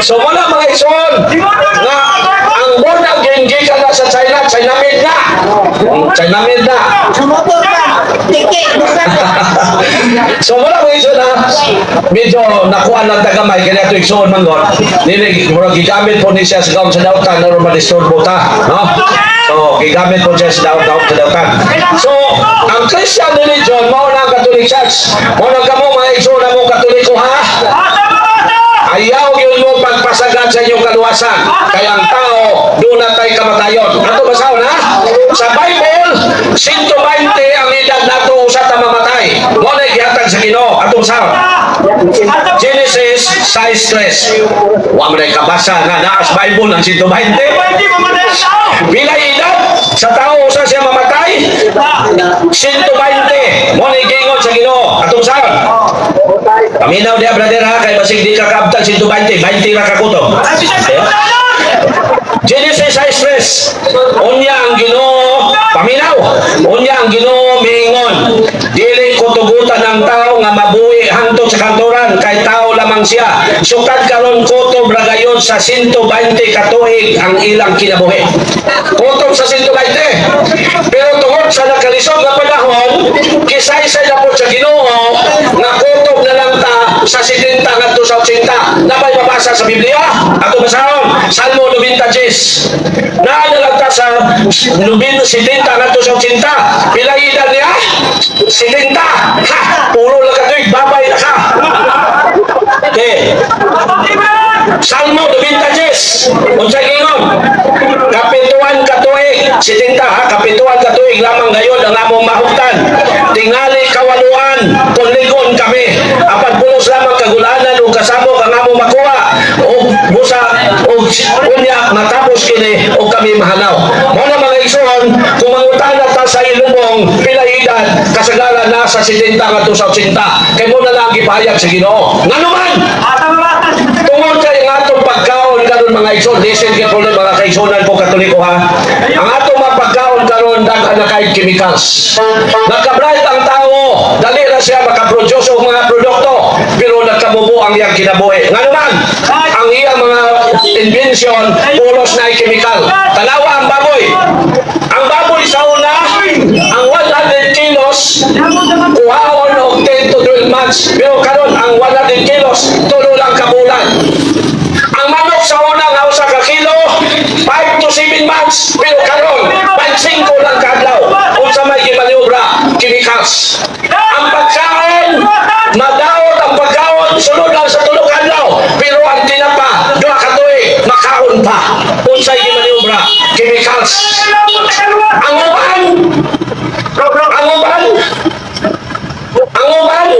So wala mga ison na ang born again gikan na sa China, China made na. China made na. So wala mga ison na medyo nakuha ng tagamay kaya ito ison man God. Nili, mura gigamit po ni siya sa kaon sa dautan na rumah disturbo ta. No? So, gigamit po siya sa dautan. So, ang Christian religion, mauna ang Catholic Church. Mauna ka mo mga ison na mo Katoliko ha? Ayaw yun mo pagpasagad sa inyong kaluwasan. Kaya ang tao, doon na tayo kamatayon. Ato basaw na? Sa Bible, 120 ang edad na ito sa tamamatay. Muna ihatag sa Ginoo. Ato basaw. Genesis 6:3. Huwag mo na ikabasa na naas Bible ng 120. Bila edad sa tao sa siya mamatay? 120. Muna igingon sa Ginoo. Ato basaw. Paminaw dia brother ha, kay basig di ka kaabtag 120, 20 ra ka kutob. Genesis 6:3. Unya ang Ginoo, paminaw. Unya ang Ginoo miingon, dili ko tugutan ng tao nga mabuhi hangtod sa kantoran kay tao lamang siya. Sukad karon kutob ra gayon sa 120 ka tuig ang ilang kinabuhi. Kutob sa 120. Pero tungod sa nakalisod nga panahon, kisay-say na po sa Ginoo nga kutob na lang ta sa 70 ngadto sa 80. Napay mabasa sa Biblia. Ato basahon, Salmo 90. Naadalag ta sa 70 ngadto sa 80. Pila edad niya? 70. Ha! Puro lang ka tuig, babay na ka. Okay. Salmo 90. Unsay gingon? Kapituan ka tuig. 70 ha, kapituan ka tuig lamang gayon ang among mahugtan. Tingali kawaluan, kung ligon kami. Apat pulos lamang kagulanan o kasamo kang among makuha. O busa, o unya, matapos kini, o kami mahalaw. Muna mga ison, kung mangutana ta sa ilubong, pila edad, kasagaran na sa 70 nga to sa 80. Kaya muna lang gipahayag sa Ginoo. Nga naman! Tungod kay ang atong pagkaon karon mga ison, listen kay po mga kaisonan ko Katoliko ha. Ang atong pagkaon karon daghan na kay chemicals. Nagka-bright ang tao, dali na siya makaproduce og mga produkto, pero nagkabubo ang iyang kinabuhi. Nga naman, ang iyang mga invention pulos na chemical. Tanawa ang baboy. Ang baboy sa una, ang 100 kilos, kuhaon og 10 to 12 months. Pero karon ang 100 kilos, tulo lang kabulan. Ang manok sa una nga usa ka kilo, 5 to 7 months. Pero karon, 5 lang kadlaw. Unsa may gimaniobra, chemicals. Ang pagkaon, madaot ang pagkaon, sunod lang sa tulog kadlaw. Pero ang tinapa, 2 ka tuig, makaon pa. Unsay gimaniobra, chemicals. Ang uban,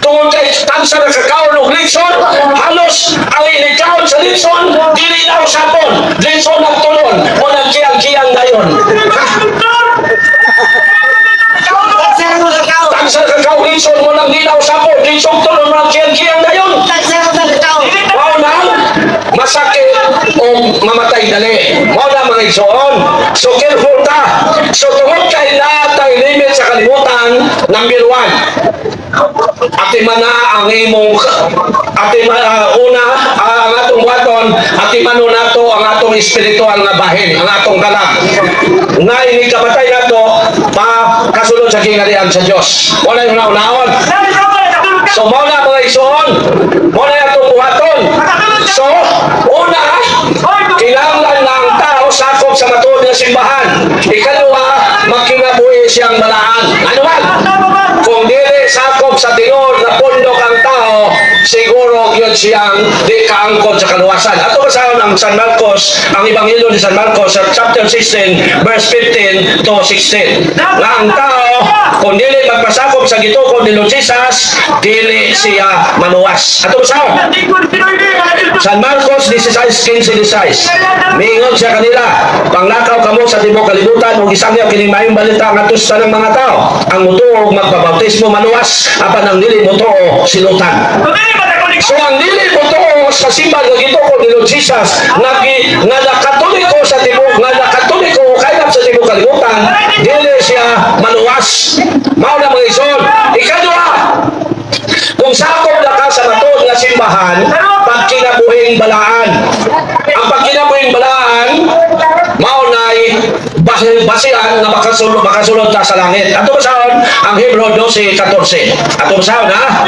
tungod kay tansa na kakaon og litson, halos ang inikaon sa litson, dili na usapon, litson ang tulon, o nagkiyang-kiyang gayon. Tansa na kakaon litson mo lang di na usapon, litson tulon mo nagkiyang-kiyang gayon. Wow na, masakit o mamatay dali. Wow na mga ison. So careful ta. So tungod kay natay limit sa kalimutan, number 1. Ati mana ang imong una ang atong waton, ati mano nato ang atong espiritual nga bahin, ang atong kalag. Nga ini kabatay nato pa kasulod sa kingharian sa Dios. Wala yung naunahon. So muna mga ison, muna atong waton. So una, kinahanglan na ang tao sakop sa matuod nga simbahan. Ikaduha, makinabuhi siyang balaan. Ano man? Kung dili sakop sa tinud na pundok ang tao, siguro yun siyang di kaangkot sa kaluwasan. Ato basahan ang San Marcos, ang Ebanghelyo ni San Marcos sa chapter 16, verse 15 to 16. Nga ang tao, kung dili magpasakop sa gitukod ni Lord Jesus, dili siya manuwas. Ato basahan. San Marcos 16:15-16. Miingon siya kanila, panglakaw kamo sa tibuok kalibutan, ug isangyaw kining maayong balita ngadto sa tanang mga tao. Ang mutuo magbabautismo manuwas, apan ang dili mutuo silutan. So ang dili mutuo sa simbahan nga gitukod ni Lord Jesus, nga nakatoliko sa tibuok, nga nakatoliko kaylap sa tibuok kalibutan, dili siya manuwas. Mao na mga ison. Ikaduha, kung sakop na ka sa matuod nga simbahan, pag kinabuhing balaan. Ang pagkinabuhing balaan, maunay basihan na makasulod ta sa langit. Ato basahon ang Hebrew 12:14. Ato basahon ha?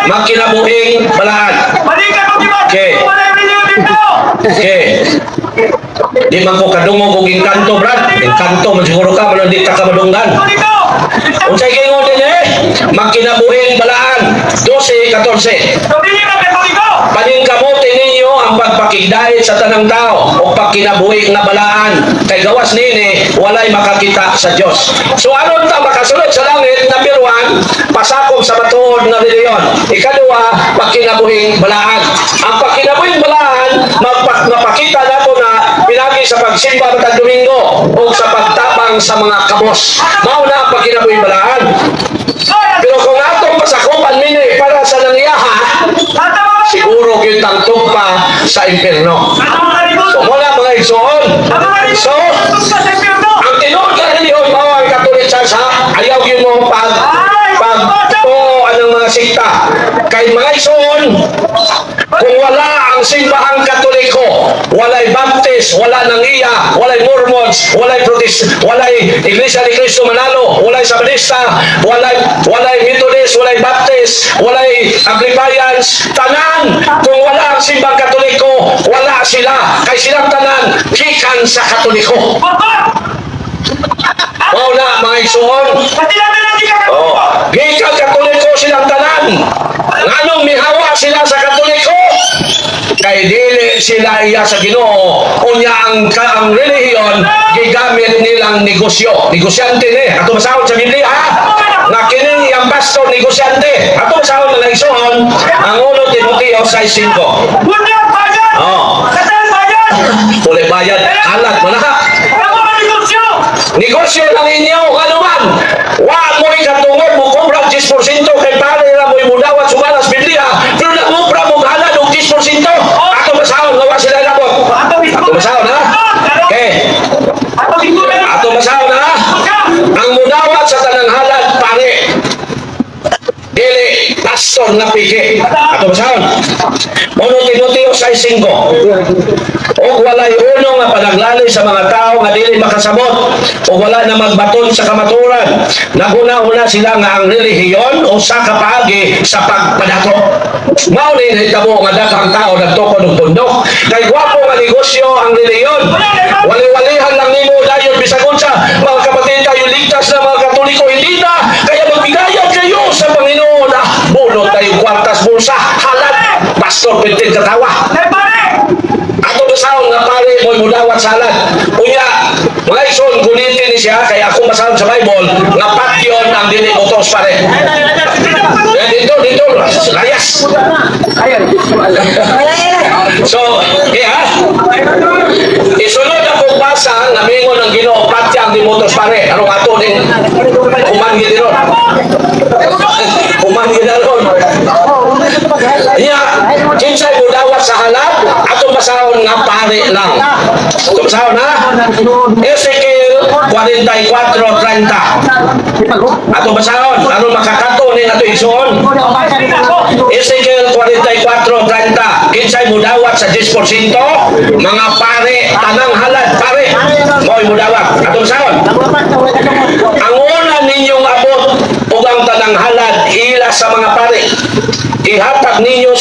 Magkinabuhing balaan. Okay. Okay. Di man ko kadungog og engkanto, Brad. Engkanto man siguro ka, man di ka kamadunggan. Unsay gingon din magkinabuhing balaan. 12:14. Paningkamuti ninyo ang pagpakigdait sa tanang tao o pagkinabuhi nga balaan kay gawas nini walay makakita sa Dios. So aron ta makasulod sa langit, number 1, pasakop sa matuod nga reliyon. Ikaduha, pagkinabuhing balaan. Ang pagkinabuhing balaan mapakita nato na pinagi sa pagsimba matag Domingo o sa pagtapang sa mga kabos. Mao na ang pagkinabuhing balaan. Pero kung atong pasakupan mini para sa nangiyaha, siguro yung tangtog pa sa impyerno. So wala mga igsoon. So, ang tinuod ka reliyon, mao ang Catholic Church ha, ayaw yun mo anong mga sikta. Kay mga igsoon, kung wala ang simbahang Katoliko, walay Baptist, wala nangiya, walay Mormons, walay Protestant, walay Iglesia ni Cristo Manalo, walay Sabadista, walay Methodist, walay Baptist, walay Agrippians, tanan. Kung wala ang simbang Katoliko, wala sila. Kay silang tanan, gikan sa Katoliko. Wow na, mga igsoon. Oh, gikan Katoliko silang tanan. Nganong mihawa sila sa Katoliko? Kay dili sila iya sa Ginoo. Unya ang relihiyon gigamit nilang negosyo. Negosyante ni. Ato basahon sa Biblia ha. Nga kini ang pastor negosyante. Ato basahon na igsoon ang 1 Timoteo 6:5. Oh. Uli bayad alat mo na ha. Negosyo ng inyo, ano man? Wa mo'y katungod mo kumpra 10% kay pare na mo'y mudawat sumalas Biblia, pero nagmumpra mo halad og 10%. Ato basahon, gawa sila labot. Ato basahon ha? Okay. Ato basahon ha? Ang mudawat sa tanang halad, pare. Dili, pastor na piki. Ato basahon. 1 Timoteo 6:5. O walay uno nga panaglalay sa mga tao nga dili makasabot o wala na magbaton sa kamaturan. Naguna-una sila nga ang relihiyon o sa kapaagi sa pagpadato. Mao ni nahitabo nga daghang tao nagtukod og bundok. Kay gwapo nga negosyo ang relihiyon. Wali-walihan lang nimo dayon bisag unsa mga kapatid tayo ligtas na mga Katoliko hindi na kaya magbigayan kayo sa Panginoon. Bulot tayo kwartas bulsa halad pastor pintin katawa. Ato basahon nga pare mo'y mudawat salad. Unya, mga ison, gulitin ni siya, kaya akong basahon sa Bible, nga patyon ang dili utos pare. Dito, layas. So, isunod ang pagbasa, namingon ng Ginoo, patyang di utos pare. Anong ato din? Umangi din ron. Umangi na ron. Kinsay mudawat sa halad, atong basahon nga pare lang. Atong basahon ha? Ezekiel 44:30. Atong basahon, ano makakato ni nato igsoon? Ezekiel 44:30. Kinsay mudawat sa 10%, mga pare, tanang halad, pare. Mo'y mudawat. Atong basahon. Ang una ninyong abot ug ang tanang halad ila sa mga pare. Ihatag ninyo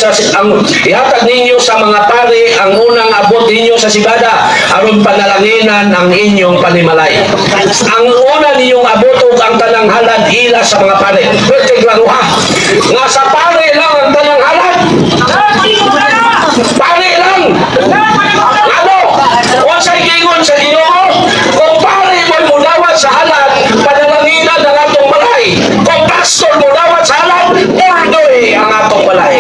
sa mga pare ang unang abot ninyo sa sibada aron panalanginan ang inyong panimalay. Ang una ninyong abot ug ang tanang halad ila sa mga pare. Pwede klaro ha. Nga sa pare lang ang tanang halad. Pare lang. Ano? Wasay gingon sa Ginoo. Kung pare mo'y mudawat sa halad, panalanginan ang atong balay. Kung pastor mudawat sa halad, urdoy ang atong balay.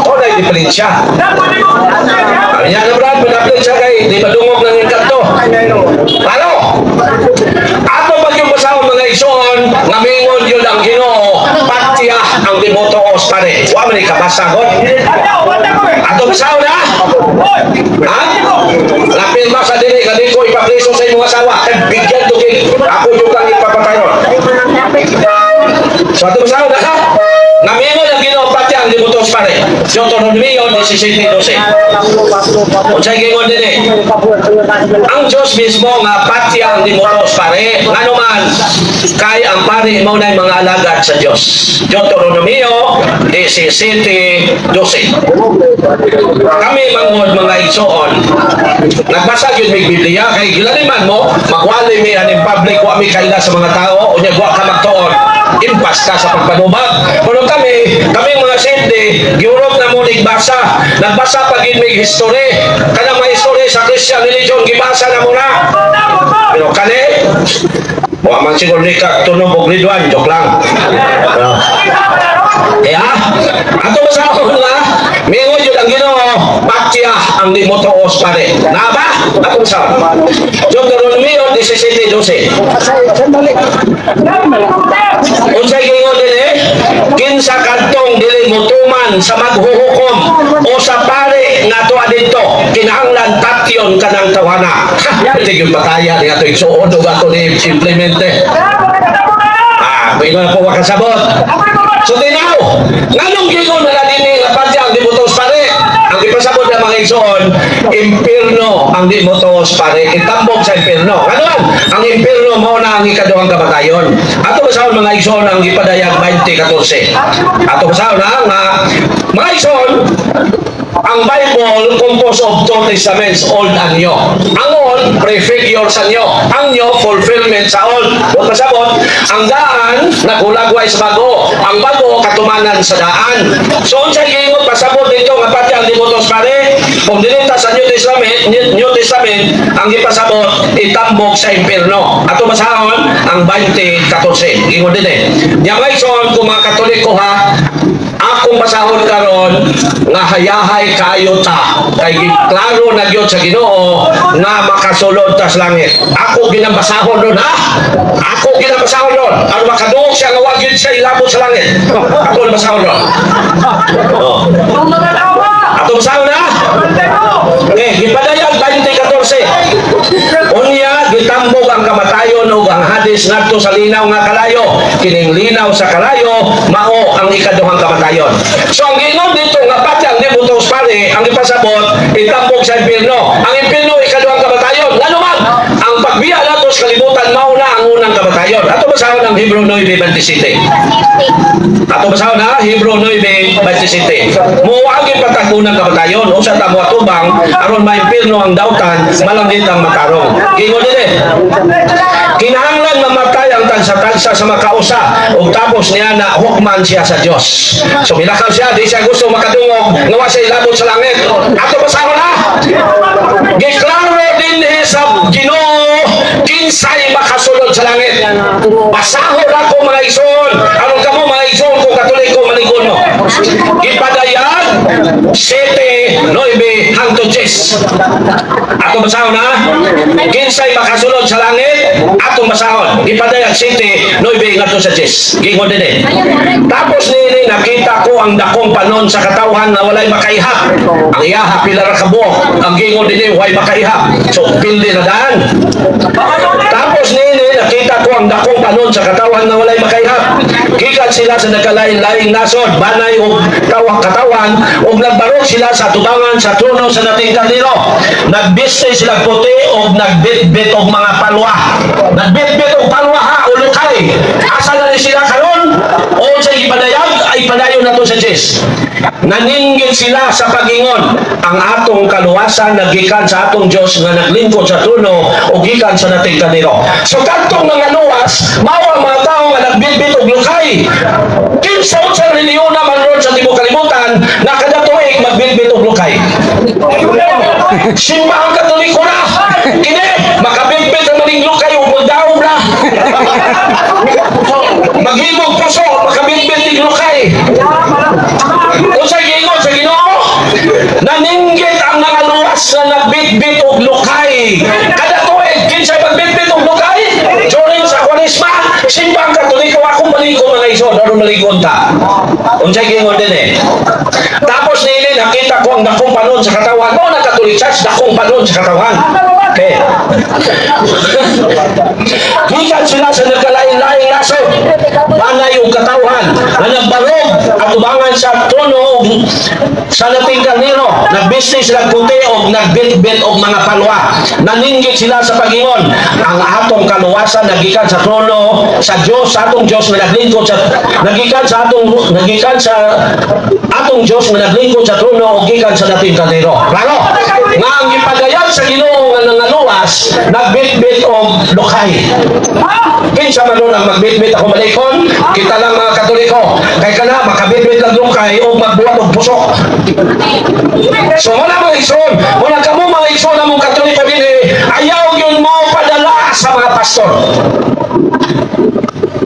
O na diferensya. Kanya na brad, pinaplit siya kay di madungog ng inkanto. Ano? Ato pag yung basahon mga igsoon, ngamingon yun ang Ginoo, patya ang Timoteos pare. Wa man ikapasagot. Ato basahon ha? Ha? Lapin ba sa dili, kadi ko ipapriso sa imong asawa. Bigyan tugig. Ako yung kang ipapatayon. So ato basahon ha? Ngamingon ang Ginoo, patya ang Timoteos pare. Deuteronomio 17:12. Unsay gingon dinhi? Ang Dios mismo nga patyang di moros pare, ngano man kay ang pare mao nay mga alagad sa Dios. Deuteronomio 17:12. Kami mangod mga igsoon, nagbasa gyud mig Biblia kay gilaliman mo, magwali mi aning public wa mi kaila sa mga tao unya wa ka magtuon. Impas ka sa pagpanubag. Pero kami mga sindi, Europe na mo nagbasa. Nagbasa pag mig history. Kanang mga history sa Christian religion, gibasa na mo na. Pero kani, wa man siguro ni ka tunog og grade 1, joke lang. Kaya, ato masahon nga, mingon yun ang Ginoo, patya ang di mo tuos pare. Na ba? Ato masahon. Deuteronomio 17:12. Unsay gingon dinhi? Kinsa kadtong dili motuman sa maghuhukom o sa pare nga tuwa dito, kinahanglan patyon kanang tawana. Sige yung pataya ni ato igsuon ug ato ni implemente. Pwede na po makasabot. So tinaw, nganong gingon na dinhi nga patya ang di mo tuos pare? Ang ipasabot na mga igsoon, impierno ang di mo tuos pare, itambog sa impierno. Ngayon, ang impierno mao na ang ikaduhang kamatayon. Ato basahon mga igsoon ang ipadayag 20:14. Ato basahon na nga mga igsoon, ang Bible composed of two testaments, Old and New. Ang Old, prefigure sa New. Ang New, fulfillment sa Old. Huwag masabot, ang daan, nagulagway sa bago. Ang bago, katumanan sa daan. So, ang sa gingot, pasabot dito, nga pati ang limutos pare, kung dinita sa New Testament, ang ipasabot, itambok sa impierno. Ato masahon, ang 20:14. Gingot din eh. Nyamay son, kung mga Katoliko ha, akong pasahon karon nga hayahay kayo ta kay klaro na gyud sa Ginoo nga makasulod ta sa langit. Ako ginabasahon ron ha. Ako ginabasahon ron. Aron makadungog siya nga wa gyud siya ilabot sa langit. Ako ginabasahon ron. Oh. Ato basahon na. Gipadayag 20:14. Unya gitambog ang kamatayon ug ang Hades ngadto sa linaw nga kalayo. Kining linaw sa kalayo mao ang ikaduhang kamatayon. So ang gingon dito nga patyang di butos pare, ang ipasabot itambog sa impierno. Ang impierno ikaduhang kamatayon. Ngano man ang pagbiya nato sa kalibutan mao na ang unang kamatayon. Ato basahon ang Hebrew 9:27. Ato basahon na Hebrew 9:27. Muwagi patagunang kamatayon usa ta mo atubang aron maimpierno ang dautan malanggit ang matarong. Gingon dinhi. Kinahanglan mamatay ang tansa-tansa sa makausa ug tapos niya na hukman siya sa Dios. So bilakaw siya di siya gusto makadungog nga wa siya ilabot sa langit. Ato basahon na. Giklaro dinhi sa Ginoo kinsay makasulod sa langit. Basahon ako mga igsoon. Aron kamo mga igsoon kung Katoliko manigon mo. Gipadayag 7:9-10. Ato basahon na. Kinsay makasulod sa langit. Ato basahon. Gipadayag 7:9-10. Gingon din eh. Tapos nini nakita ko ang dakong panon sa katawhan na walay makaihap. Ang iyaha pilar kabuok. Ang gingon din eh, walay makaihap. So pildi na daan. Tapos nini nakita ko ang dakong panon sa katawhan na walay makaihap. Gikan sila sa nagkalain-laing nasod, banay o katawan, o nagbarog sila sa tubangan sa trono sa dating kaldero. Nagbiste sila puti o nagbitbit og mga palwa. Nagbitbit og palwa ha, ulukay. Asa na ni sila karon? O sa ipadayag, ay padayon na to sa Diyos. Naninggil sila sa pagingon. Ang atong kaluwasan nagikan sa atong Diyos nga naglingkod sa trono o gikan sa dating kaldero. So kadtong mga luwas, mao ang mga tao nga nagbitbit og lukay. Kinsa sa reliyon naman ron sa tibuok kalibutan na kada tuig magbitbit og lukay. Simbahang Katoliko na. Kini makabitbit ang maning lukay ug magdaog na. Maghimog puso makabitbit og lukay. Unsay gingon sa Ginoo? Naninggit ang mga luwas na nagbitbit og lukay. Kada tuig kinsay magbitbit og lukay? During sa Kwaresma, simbang Katoliko akong maligo mga igsoon, aron maligon ta. Unsay gingon din eh. Tapos nili nakita ko ang dakong panon sa katawan. Mo na Catholic Church dakong panon sa katawan. Okay. Gikan sila sa nagkalain-laing nasod. Panay ug katawhan nga nagbarog at ubangan sa trono sa lating karnero. Nagbusiness nagputi og nagbit-bit og mga palwa. Naninggit sila sa Panginoon. Ang atong kaluwasan nagikan sa trono sa Dios, sa atong Dios nga naglingkod sa nagikan sa atong Dios nga naglingkod sa trono ug gikan sa lating karnero. Klaro? Nga ang gipadayon sa Ginoo nga nangaluwas, nagbit-bit og lukay. Kinsa man nun ang magbit-bit ako malikon, kita lang mga Katoliko. Kay kana makabit-bit lang lukay o magbuhat og pusok. So wala mga igsoon, wala kamo mga igsoon na mong Katoliko din ayaw yun mo padala sa mga pastor.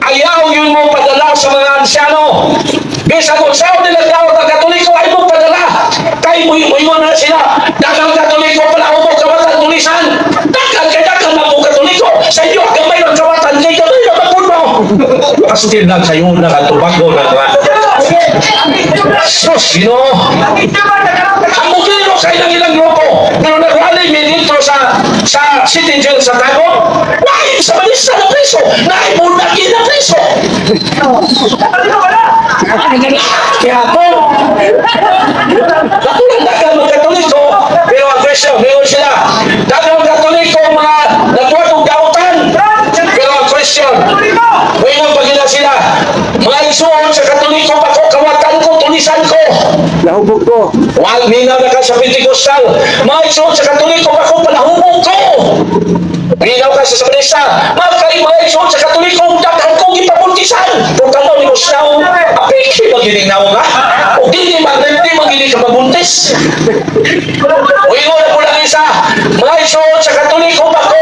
Ayaw yun mo padala sa mga ansyano. Bisa kung saan nila tawag ang Katoliko ay mo padala. Kay mo na sila. Dagang Katoliko pala mo kawatan tulisan. Dagang na po Katoliko. Sa iyo, gamay ng kawatan. Kay gamay na mapun mo. Pastil lang sa iyo na katubago na ba. Sus, you know. Ang mugino sa ilang ilang grupo. Pero nagwalay may dito sa City Jail sa Tago. Why? Sa Manisa na preso. Naibunagin na preso. Kaya po, katulad dagang mga Katoliko, pero ang question, ngayon sila, dagang Katoliko mga nagtuwag ng dautan, pero ang question, ngayon pagila sila, mga isuon sa Katoliko, bako kawatan ko, tulisan ko. Nahubog ko. Wal, minaw na ka sa Pentecostal, mga isuon sa Katoliko, bako palahubog ko. Minaw ka sa Sabanesa, mga isuon sa Katoliko, dagang ko gipabuntisan. Kung kalaw ni Gustaw, apiki magiginaw nga. O hindi magiging ka mabuntis. O ingo na po lang isa, mga isuon sa Katoliko, bako,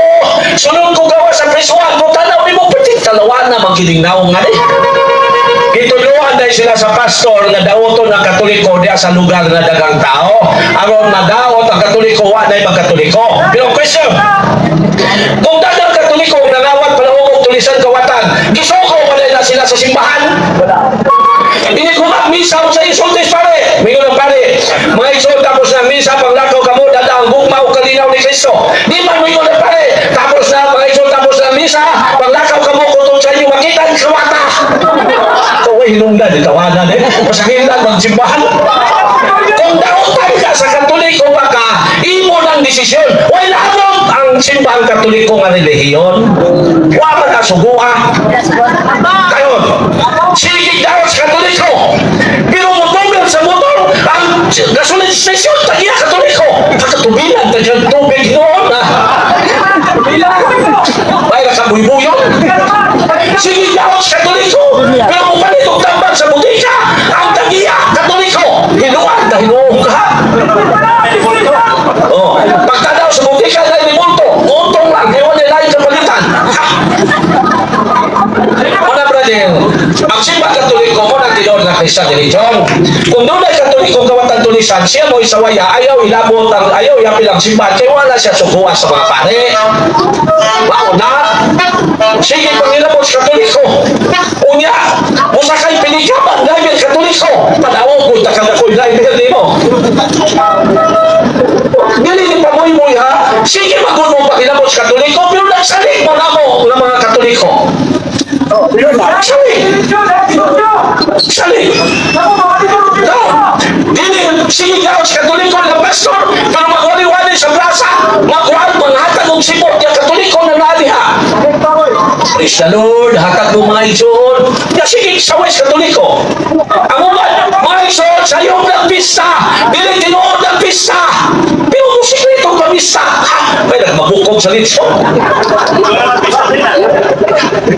sunod ko gawa sa prisuan, kung tanaw ni mo, pati talawan na magiginaw nga eh. Gituluan dahil sila sa pastor na daoton ng Katoliko diya sa lugar na dagang tao. Aron madaot ang Katoliko, wa na ibang Katoliko. Pero question, kung dagang Katoliko nangawat palahugog tulisan kawatan, gisuko pa na sila sa simbahan? Hindi ko misa sa insultes pare. Mingon ang pare, mga insult tapos na misa panglakaw kamo dada ang gugma o kalinaw ni Kristo. Di man mingon ang pare, tapos na mga insult tapos na misa panglakaw kamo kutong sa inyo makita ang kawata. Kaway hinungdan, itawanan pasakilan magsimbahan. Kung daotan ka sa Katoliko baka, imo ng desisyon. Wala lang ang simbahang Katoliko nga relihiyon. Wala na sugua. Kayon, sige daw sa Katoliko. Pero motor sa motor, ang gasolin station, tagiya Katoliko. Pagkatubilan, tagiyan tubig noon. Ay, nakabuy-buyon. Sige daw sa Katoliko. Pero kung manitong tambang sa butika, ang tagiya Katoliko. Hinuan na hinuong ka. Oh, pagkadaw sa butika na inimulto, untong lang, ewan nila yung kapalitan. Muna brother, ang simbang Katoliko mo ng tinod na Christian religion. Kung doon ay Katoliko kawatan tulisan, siya mo isawaya, ayaw ilabot, ayaw yapil ang simbahan, kaya wala siya sukuha sa mga pare. Wow na! Sige, pang ilabot sa Katoliko. Unya, musakay pinikapan, dahil Katoliko. Panawo ko, takagakoy, dahil mo. Galing pamoy-moy ha. Sige, magun mo pakilabot sa Katoliko, pero nagsalig mo na mo ng mga Katoliko. Salig! Salig! Sige nga sa Katoliko ng pastor, pero magwali-wali sa plaza, magwali, manghatag ng sipot, yung Katoliko na nadiha. Praise the Lord, hatag ng mga igsoon. Sige, sa West Katoliko. Ang mga igsoon, sa iyong ng pista, bilang tinuod ng pista. Pero kung sikrito ng pista, may nagmabukog sa litso.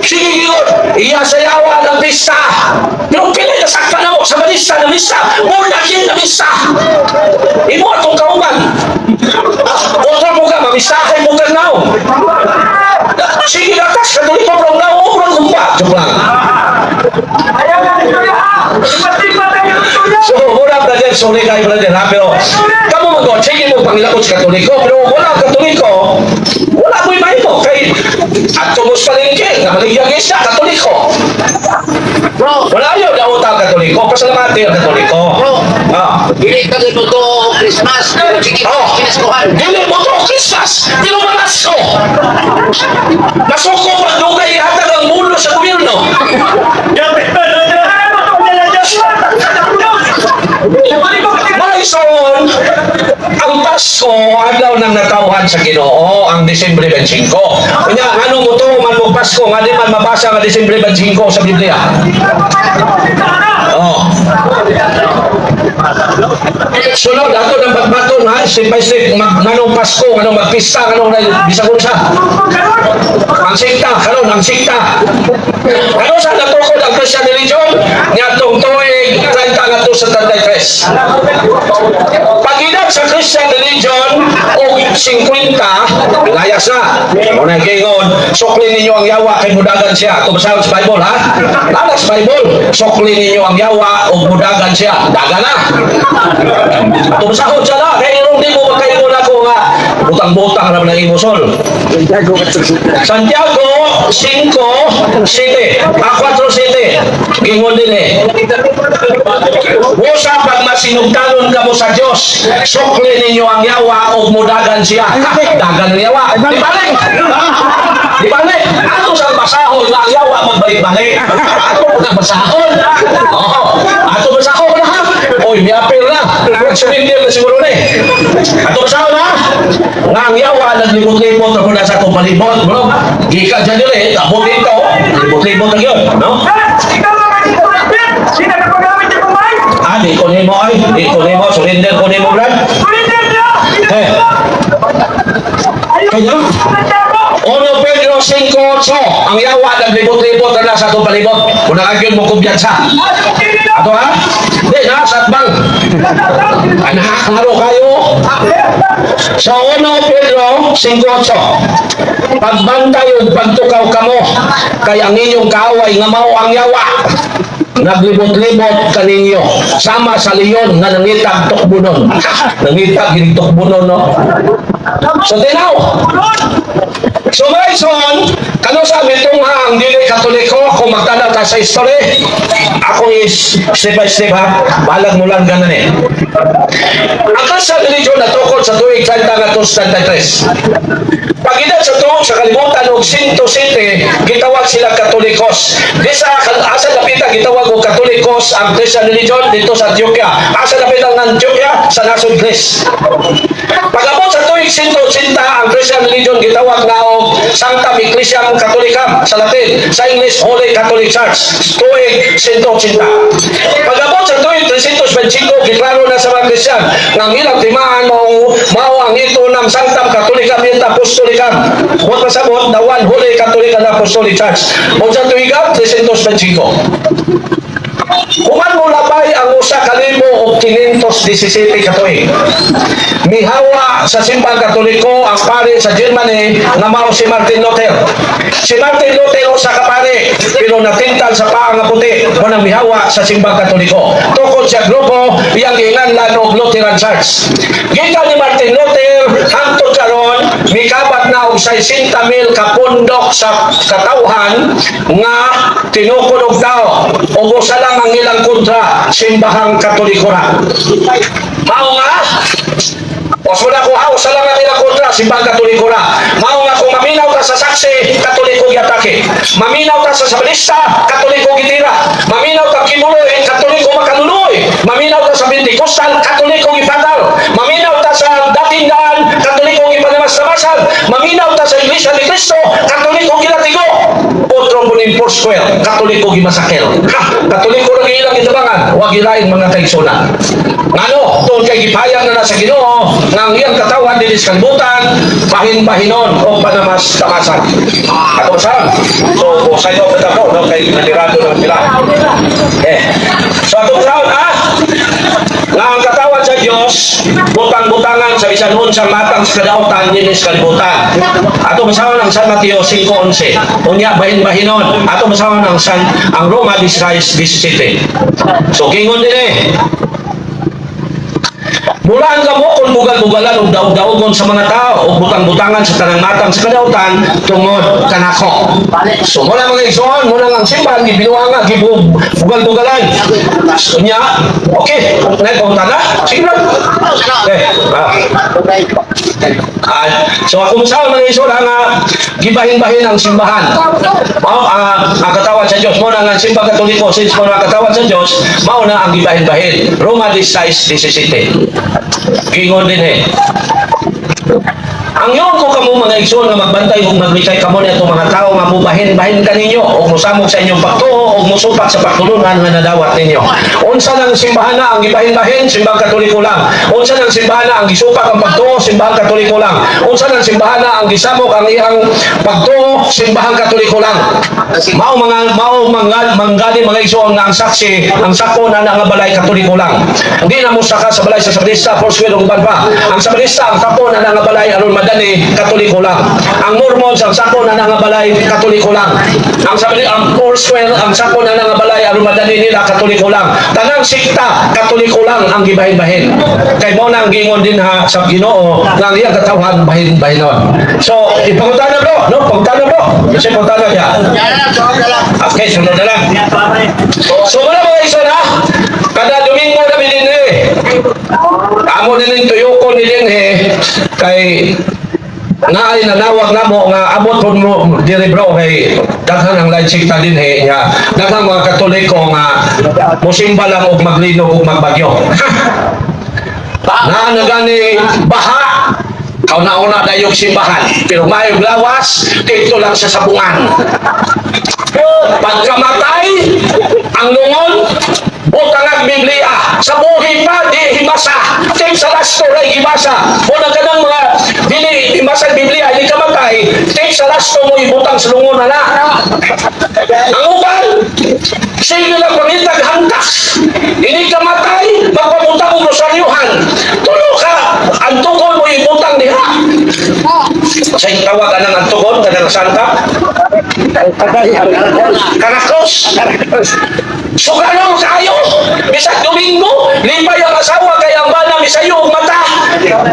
Sige, yun, iyasayawa ng pista. Pero pinay nasakta na mo sa balista ng pista, muna yun ng pista. Imo atong kauman. Kontra mo ka, mamistahay mo ka now. Sige, natas, Katoliko, pero now, umrang kumpa. Joke lang. So, muna, brother, sorry kayo, brother, ha? Pero, kamu mag-on, sige mo pangilakot sa Katoliko, pero wala Katoliko, wala mo iba mo. Kay, at tumos palengke, na maligyagis na, Katoliko. Wala yun, daw ang Katoliko, pasalamati ang Katoliko. Dili ka dito to Christmas. Sige, kiniskuhan. Dili mo to Christmas, pero manasko. Masuko, magdugay, hatag ang mulo Miyembro sa gobyerno. Maison, ang Pasko, adlaw nang natawhan sa Ginoo, ang Disyembre 25. Kanya, ano mo to, man mo Pasko, nga di man mabasa nga Disyembre 25 sa Biblia. Oh. Sunod, ato ng bagbaton, ha? Step by step, manong Pasko, manong magpista, manong bisag unsa. Ang sikta, karon ang sikta. Ano sa natukod ang Christian religion? Nga itong tuwing 30 nga to sa 33. Pag-inag sa Christian religion, o 50, layas na. Muna gingon, suklin ninyo ang yawa kay budagan siya. Ito sa Bible, ha? Lalas Bible, suklin ninyo ang yawa o budagan siya. Daga na. Ito sa siya na. Kaya hindi mo magkaingon ako nga, butang-butang na ng imusol. Santiago 5:7. 4:7. Gingon din eh. Usa pag masinugdanon ka mo sa Diyos, sukli ninyo ang yawa o mudagan siya. Dagan ng yawa. Di balik! Di balik! Ato sa basahon na ang yawa magbalik-balik. Ato na basahon. Oo. Ato basahon na ha. Oy, may apel na. Surrender na siguro na eh. Ato basahon na. Nga ang yawa naglibot-libot na muna sa itong palibot. Bro, gika dyan yun eh. Tapos dito. Libot-libot na yun. No? Di ko nimo ay. Di ko nimo. Surrender ko nimo, Brad. Eh. Kaya? 1 Pedro 5:8. Ang yawa naglibot-libot na nasa itong palibot. Kung nakagyon mo kumbiyansa. Ato ha? Di, nakasatbang. Nakakaro kayo. Sa 1 Pedro 5:8. Pagbantay o pagtukaw kamo, kaya ang inyong kaaway nga mao ang yawa. Naglibot-libot kaninyo sama sa leon nga nangitag tukbunon. Nangitag gining tukbunon, no? So tinaw. So Maison, kano sa mitong ang dili Katoliko kung magtanaw ta sa history, ako is step by step ha, balag mo lang ganan eh. Ang sa religion na tukod sa tuig 30 nga 33. Pag-ina sa tuong sa kalimutan og 107, gitawag sila Katolikos. Di sa asa napita gitawag og Katolikos ang Christian religion dito sa Antioquia. Asa napita ng Antioquia sa nasod Greece. Pag-abot sa tuig 180, ang Christian religion gitawag nga og Sancta Ecclesiam Catholicam sa Latin, sa English Holy Catholic Church. Tuig 180. Pag-abot sa tuig 325, giklaro na sa mga Christian nga ang ilang timaan mao ang ito ng Sanctam Catholicam et Apostolicam. Huwag pasabot, the one Holy Catholic and Apostolic Church. O sa tuig 325. Kuman mo labay ang usa ka libo o 517 katuig. Mihawa sa simbang Katoliko ang pare sa Germany nga mao si Martin Luther. Si Martin Luther usa ka pare pero natintal sa paa nga puti mo nang mihawa sa simbang Katoliko. Tukod sa grupo iyang giinganlan og Lutheran Church. Gikan ni Martin Luther hangtod karon mikabat na og 60,000 ka pundok sa katawhan nga tinukod og tao. Og usa lang ang ilang kontra simbahang Katoliko ra. Mao nga Oso na ko sa lang ang ilang kontra simbahang Katoliko ra. Mao nga kung maminaw ka sa saksi, Katoliko giatake. Maminaw ka sa sabalista, Katoliko gitira. Maminaw ka kimuloy, Katoliko makanunoy. Maminaw ka sa Pentecostal, Katoliko gipatal. Maminaw ka sa datindan, Katoliko gipanamas-tamasan. Maminaw ka sa Iglesia ni Cristo, Katoliko gilatigo. Otro po ni Foursquare, Katoliko gimasakel. Katoliko na ilang itabangan, wag ilain mga kaigsonan. Ngano, doon kay gipayang na sa Ginoo, nga ang iyang katawan dinis kalibutan, bahin-bahinon o panamas-tamasan. Ato saan? So, sa'yo kita po, no? Kay nalirado ng pila. So, ato saan, nga ang katawan sa Diyos, butang-butangan sa isang unsang matang sa kadautan dinis kalibutan. Ato masawan ang San Mateo 5:11. Unya, bahin-bahinon. Ato masawan ang Roma 16:17. So, kingon din eh. Bulaan ka mo kung bugal-bugalan o daog-daogon sa mga tao o butang-butangan sa tanang matang sa kadautan tungod kanako. So mula mga igsoon, mula ng simbahan, gibinuha nga, bugal-bugalan. So niya, okay, nagpunta na? Sige lang. Okay. So kung saan mga isura nga gibahin-bahin ang simbahan. Ang katawan sa Diyos mo na ang simba katoliko since mo na katawan sa Diyos, mao na ang gibahin-bahin. Roma 16:17. Gingon din ang yun ko kamo mga igsoon nga magbantay ug maglikay kamo na itong mga tao nga mubahin-bahin kaninyo o musamok sa inyong pagtuo o musupat sa pagtulungan nga nadawat ninyo. Unsa nang simbahan na ang gibahin-bahin, simbang katoliko lang. Unsa nang simbahan na ang gisupak ang pagtuo, simbang katoliko lang. Unsa nang simbahan na ang gisamok ang iyang pagtuo, simbang katoliko lang. Mao manggali mga igsoon nga ang saksi, ang sako na nga balay katoliko lang. Hindi na mo saka sa balay sa sabrista, Foursquare ug uban pa. Ang sabrista ang sako na nga balay aron madani katoliko lang. Ang Mormons ang sako na nga balay katoliko lang. Ang Foursquare ang sako na nga balay aron madani nila katoliko lang. Tanang sikta katoliko lang ang gibahin-bahin. Kay mo nang gingon din ha sa Ginoo nga ang iyang katawhan bahin-bahinon. So ipangutana bro, no? Pangutana bro. Kasi pangutana niya. Okay, sunod na lang. So wala mga iso na, kada Domingo na bilin amo din tuyoko ni din kay naay nanawag na mo nga abot po mo diri bro kay daghan ang light sikta din nga daghang mga katoliko nga musimba lang og maglinog og magbagyo. Na nagani baha kauna-una dayog simbahan pero mayog lawas dito lang sa sabungan. Pagkamatay ang lungon butang ang Biblia sa buhi pa di himasa tim sa lasto ray himasa o na kanang mga dili himasa Biblia hindi ka matay tim sa lasto mo ibutang sa lungon na ang uban sige lang pangitag hantas hindi ka matay magpamutang mo rosaryuhan tulo ka ang tukol mo ibutang diha sa yung tawag ng antugon kanang santa Karakos. So ganun kayo, bisag Domingo, lipay ang asawa kay ang bana misayo og mata.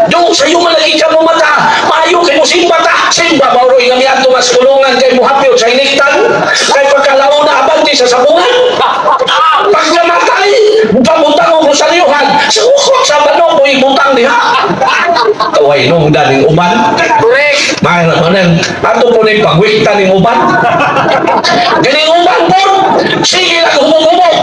Do sayo man lagi ka mo mata. Maayo kay mo simba ta. Simba bawroy nga miadto mas kulungan kay muhapyo sa iniktan. Kay pagkalaw na abanti sa sabungan. Pagkamatay, pamutang og rosaryuhan. Sa ukot sa banong mo ibutang diha. Kaway nung daning uban. Correct. Mayroon man ato po ni pagwikta ning uban. Galing uban po. Sige lang humubog.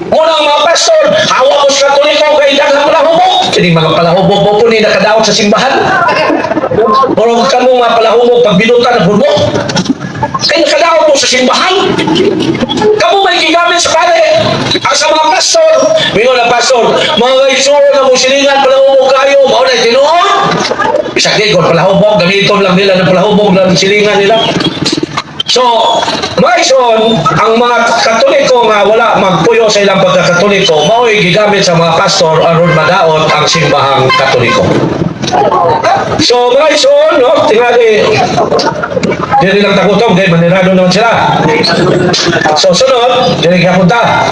Unang mga pastor, hawa ko sa katoliko kay daghang palahubog. Kini mga palahubog mo po ni nakadaot sa simbahan. Murag ka mo mga palahubog pag binutan na bulbog. Kaya nakadaot mo sa simbahan. Kamu may gigamit sa pare. Ang sa mga pastor, mingon na pastor, mga isuro na mong silingan palahubog kayo, mao na tinuod. Bisag di ko palahubog, gamiton lang nila ng palahubog ng silingan nila. So, maison, ang mga katoliko nga wala magpuyo sa ilang pagkakatoliko, mao'y gigamit sa mga pastor aron madaot ang simbahang katoliko. So, maison, no, tingali, dili lang takutong, dahil manirado naman sila. So, sunod, dili kapunta.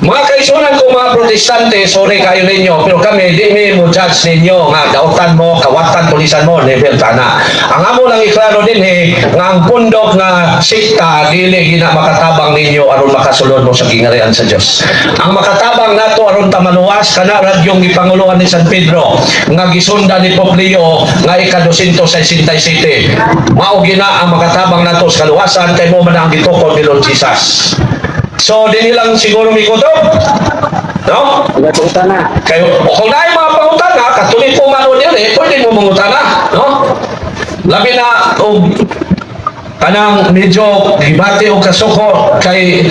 Mga kaisunan ko mga protestante, sorry kayo ninyo, pero kami, di mo judge ninyo, nga dautan mo, kawatan, tulisan mo, level tana. Ang amo lang iklaro din nga ang pundok nga sikta, dili gina makatabang ninyo aron makasulod mo sa gingarian sa Dios. Ang makatabang nato aron tamaluwas kana radyong gipanguluhan ni San Pedro nga gisunda ni Pope Leo nga ika-267. Mao gina ang makatabang nato sa kaluwasan kay mo man ang gitukod ni Lord Jesus. So dinhi lang siguro mi ko to. No? Pangutana. Kayo kung naay mga pangutana, katoliko man o dili, pwede mo mangutana, no? Labi na kanang medyo debate o kasuko kay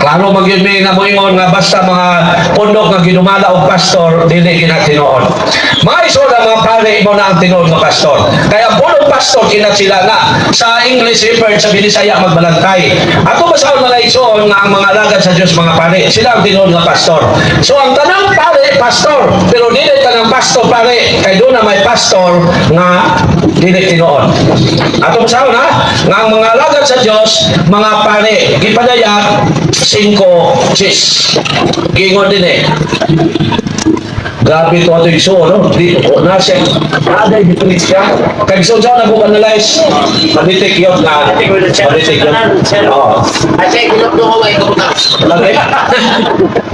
klaro magyud mi nga moingon nga basta mga pundok nga ginumala og pastor dili ginatinuod. Mga isoda mga pare mo na ang tinuod nga pastor. Kaya pundok pastor kina sila na sa English referred sa Binisaya magbalantay. Ato basahon na laison nga ang mga alagad sa Dios mga pare, sila ang tinuod nga pastor. So ang tanang pare pastor, pero dili tanang pastor pare kay do na may pastor nga dili tinuod. Ato basahon ha nga ang mga alagad sa Diyos, mga pare, gipadayag 5 chis. Gingon din Grabe ito ato iso, no? Di ko na siya. Ada yung diferensya. Kaya gusto siya na kung analyze. Malitik yun na. Malitik yun. Oo. Kasi kulog doon ay kumutang. Lagay.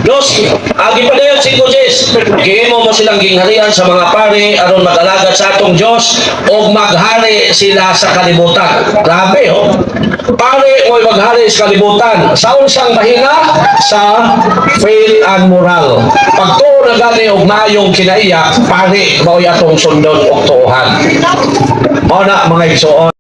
Dos, agi pa na yun, 5 Gs. Gihimo mo silang gingharian sa mga pare, aron mag-alagad sa atong Diyos, o maghari sila sa kalibutan. Grabe, oh. Pare mo'y maghari sa kalibutan. Sa unsang mahina? Sa faith and moral. Pagtuo na gani og maayong kinaiya, pare, mao'y atong sundon o tuuhan. Mao na mga igsoon.